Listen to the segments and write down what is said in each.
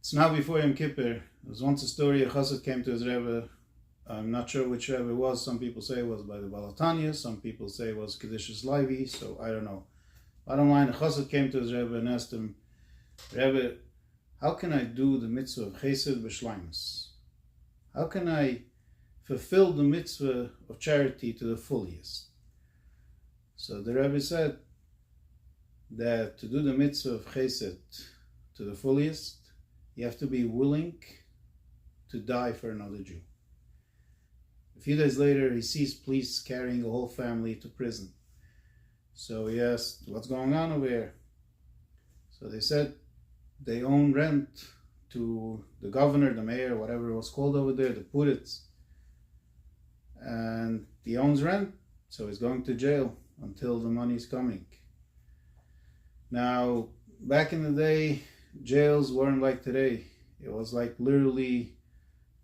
It's now before Yom Kippur. There was once a story, a chassid came to his Rebbe. I'm not sure which Rebbe it was. Some people say it was by the Baal HaTanya. Some people say it was Kedushas Levi. So I don't know. Bottom line, a chassid came to his Rebbe and asked him, Rebbe, how can I do the mitzvah of chesed b'shleimus? How can I fulfill the mitzvah of charity to the fullest? So the Rebbe said that to do the mitzvah of chesed to the fullest, you have to be willing to die for another Jew. A few days later, he sees police carrying a whole family to prison. So he asked, what's going on over here? So they said they own rent to the governor, the mayor, whatever it was called over there, the Puritz. And he owns rent, so he's going to jail until the money's coming. Now, back in the day, jails weren't like today. It was like literally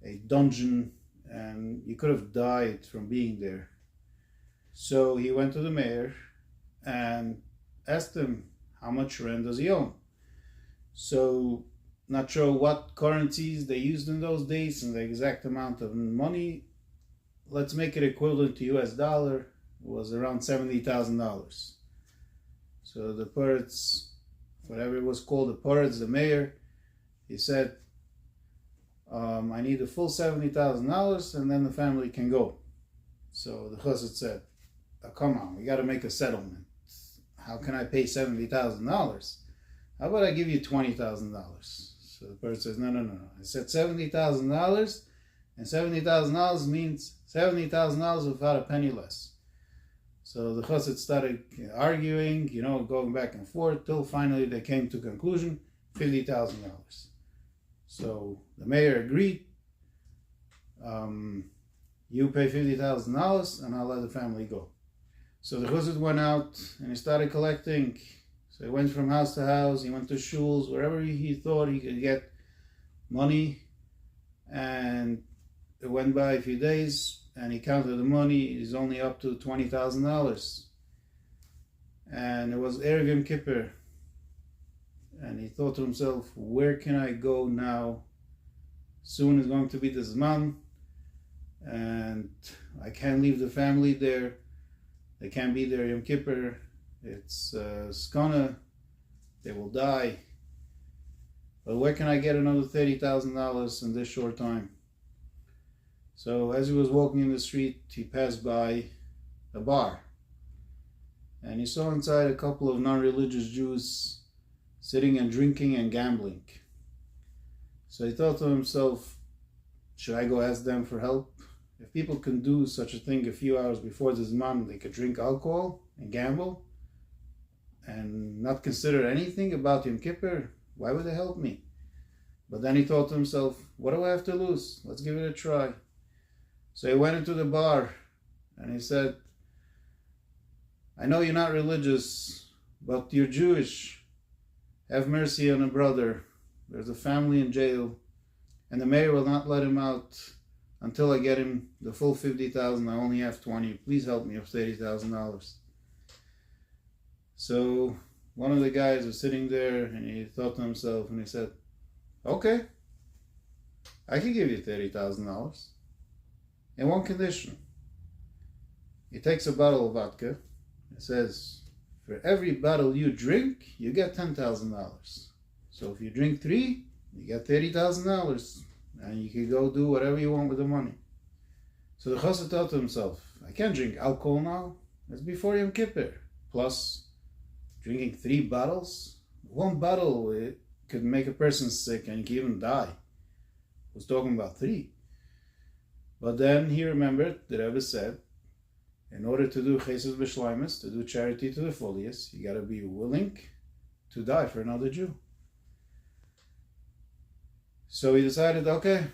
a dungeon, and you could have died from being there. So he went to the mayor and asked him how much rent does he own. So, not sure what currencies they used in those days and the exact amount of money. Let's make it equivalent to US dollar. It was around $70,000. So the Puritz, whatever it was called, the Puritz, the mayor, he said, I need the full $70,000 and then the family can go. So the chassid said, come on, we got to make a settlement. How can I pay $70,000? How about I give you $20,000? So the Puritz says, no. I said $70,000, and $70,000 means $70,000 without a penny less. So the chassid started arguing, going back and forth, till finally they came to a conclusion, $50,000. So the mayor agreed, you pay $50,000 and I'll let the family go. So the chassid went out and he started collecting. So he went from house to house, he went to shuls, wherever he thought he could get money. And it went by a few days and he counted the money, he's only up to $20,000. And it was Erev Yom Kippur. And he thought to himself, where can I go now? Soon is going to be the Zman, and I can't leave the family there. They can't be there Yom Kippur. It's skana. They will die. But where can I get another $30,000 in this short time? So as he was walking in the street, he passed by a bar. And he saw inside a couple of non-religious Jews sitting and drinking and gambling. So he thought to himself, should I go ask them for help? If people can do such a thing a few hours before the Zman, they could drink alcohol and gamble and not consider anything about Yom Kippur, why would they help me? But then he thought to himself, what do I have to lose? Let's give it a try. So he went into the bar and he said, I know you're not religious, but you're Jewish. Have mercy on a brother. There's a family in jail, and the mayor will not let him out until I get him the full $50,000. I only have $20,000. Please help me with $30,000. So one of the guys was sitting there, and he thought to himself, and he said, okay, I can give you $30,000 in one condition. He takes a bottle of vodka. It says, for every bottle you drink, you get $10,000. So if you drink 3, you get $30,000. And you can go do whatever you want with the money. So the chassid thought to himself, I can't drink alcohol now. It's before Yom Kippur. Plus, drinking 3 bottles? 1 bottle it could make a person sick and you can even die. He was talking about 3. But then he remembered the Rebbe said, in order to do chesed b'shleimus, to do charity to the fullest, you got to be willing to die for another Jew. So he decided, okay,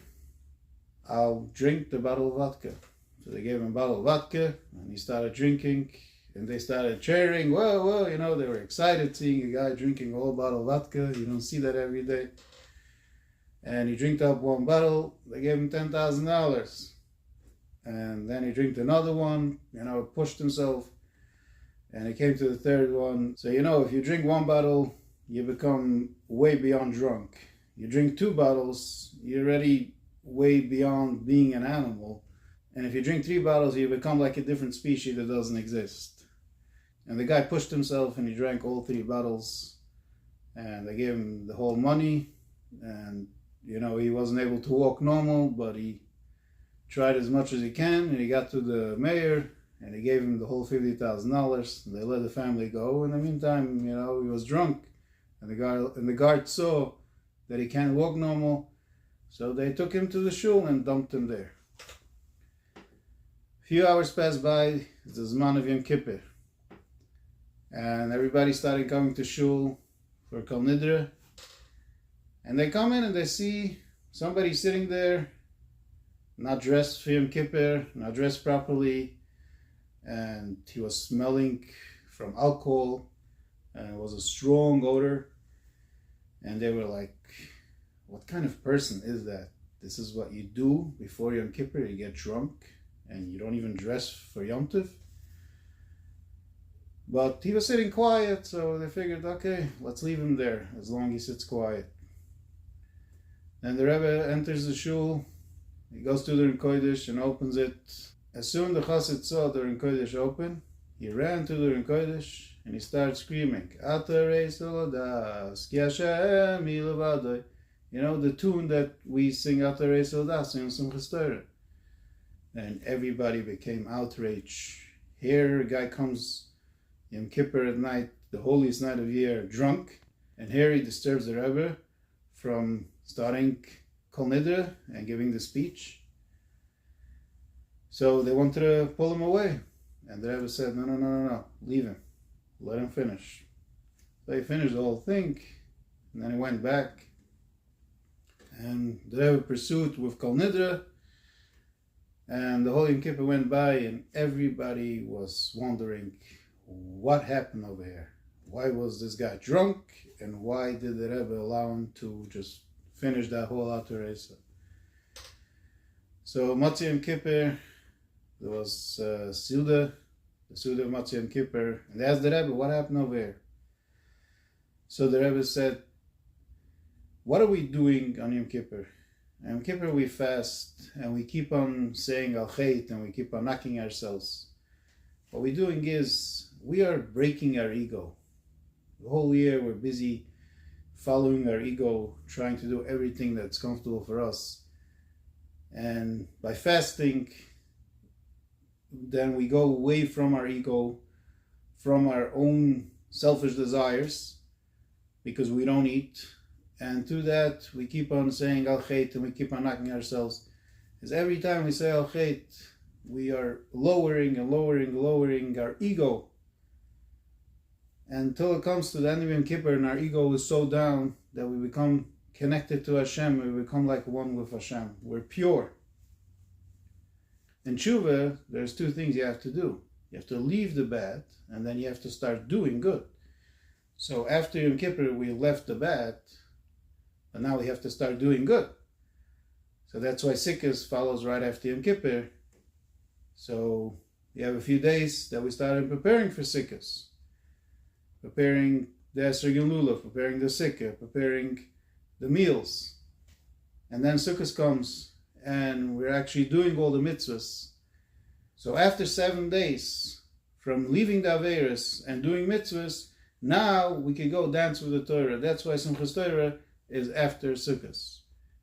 I'll drink the bottle of vodka. So they gave him a bottle of vodka, and he started drinking, and they started cheering, whoa, they were excited seeing a guy drinking a whole bottle of vodka. You don't see that every day. And he drank up 1 bottle, they gave him $10,000. And then he drank another one, pushed himself, and he came to the 3rd one. So, if you drink 1 bottle, you become way beyond drunk. You drink 2 bottles, you're already way beyond being an animal. And if you drink 3 bottles, you become like a different species that doesn't exist. And the guy pushed himself and he drank all 3 bottles. And they gave him the whole money. And, he wasn't able to walk normal, but he tried as much as he can. And he got to the mayor and he gave him the whole $50,000. They let the family go. In the meantime, he was drunk. And the guard saw that he can't walk normal. So they took him to the shul and dumped him there. A few hours passed by, it's the Zman of Yom Kippur. And everybody started coming to shul for Kol Nidre. And they come in and they see somebody sitting there, not dressed for Yom Kippur, not dressed properly. And he was smelling from alcohol. And it was a strong odor. And they were like, what kind of person is that? This is what you do before Yom Kippur? You get drunk and you don't even dress for Yom Tov? But he was sitting quiet, so they figured, okay, let's leave him there as long as he sits quiet. Then the Rebbe enters the shul. He goes to the Rin Kodesh and opens it. As soon as the Chassid saw the Rin Kodesh open, he ran to the Rin Kodesh and he started screaming, Ata Reis Olodas, Ki Hashem Ilevadoi. The tune that we sing Ata Reis Olodas in Simchas Torah. And everybody became outraged. Here a guy comes Yom Kippur at night, the holiest night of the year, drunk. And here he disturbs the Rebbe from starting Kol Nidre and giving the speech. So they wanted to pull him away. And the Rebbe said, no, leave him. Let him finish. So he finished the whole thing, and then he went back. And the Rebbe pursued with Kol Nidre, and the whole Yom Kippur went by, and everybody was wondering what happened over here. Why was this guy drunk, and why did the Rebbe allow him to just finish that whole Ata Reisa? So Motzei Yom Kippur, there was Suda, the Suda of Motzei Yom Kippur, and they asked the Rebbe, what happened over here? So the Rebbe said, what are we doing on Yom Kippur? On Yom Kippur we fast, and we keep on saying Al Chait, and we keep on knocking ourselves. What we're doing is, we are breaking our ego. The whole year we're busy following our ego, trying to do everything that's comfortable for us. And by fasting, then we go away from our ego, from our own selfish desires, because we don't eat. And to that, we keep on saying Al Chait, and we keep on knocking ourselves. Because every time we say Al Chait, we are lowering and lowering our ego. Until it comes to the end of Yom Kippur, and our ego is so down that we become connected to Hashem, we become like one with Hashem. We're pure. In Tshuva, there's 2 things you have to do. You have to leave the bad, and then you have to start doing good. So after Yom Kippur, we left the bad, but now we have to start doing good. So that's why Sikkos follows right after Yom Kippur. So we have a few days that we started preparing for Sikkos. Preparing the Esrog and Lulav, preparing the Sikkah, preparing the meals. And then Sukkot comes, and we're actually doing all the mitzvahs. So after 7 days, from leaving the Averis and doing mitzvahs, now we can go dance with the Torah. That's why Simchas Torah is after Sukkot.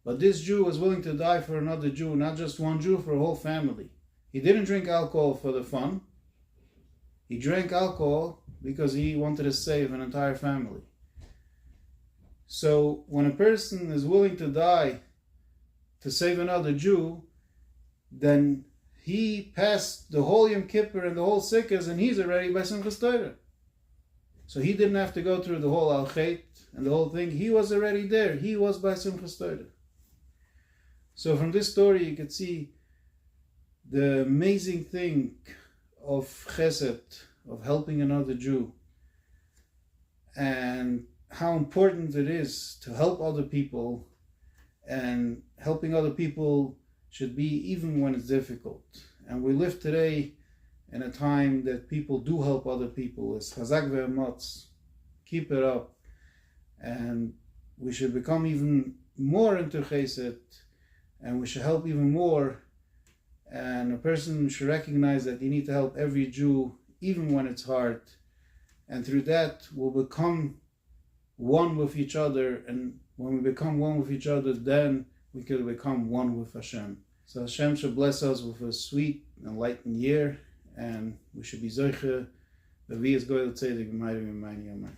But this Jew was willing to die for another Jew, not just one Jew, for a whole family. He didn't drink alcohol for the fun. He drank alcohol because he wanted to save an entire family. So when a person is willing to die to save another Jew, then he passed the whole Yom Kippur and the whole Sikkos, and he's already by Simchas Torah. So he didn't have to go through the whole Al Chait and the whole thing. He was already there. He was by Simchas Torah. So from this story you could see the amazing thing of chesed, of helping another Jew, and how important it is to help other people, and helping other people should be even when it's difficult. And we live today in a time that people do help other people. It's chazak ve'ematz. Keep it up. And we should become even more into chesed, and we should help even more. And a person should recognize that you need to help every Jew, even when it's hard. And through that, we'll become one with each other. And when we become one with each other, then we can become one with Hashem. So Hashem should bless us with a sweet, enlightened year. And we should be zoiche. The vi is goyel tzedek b'mayim b'mayim yomer.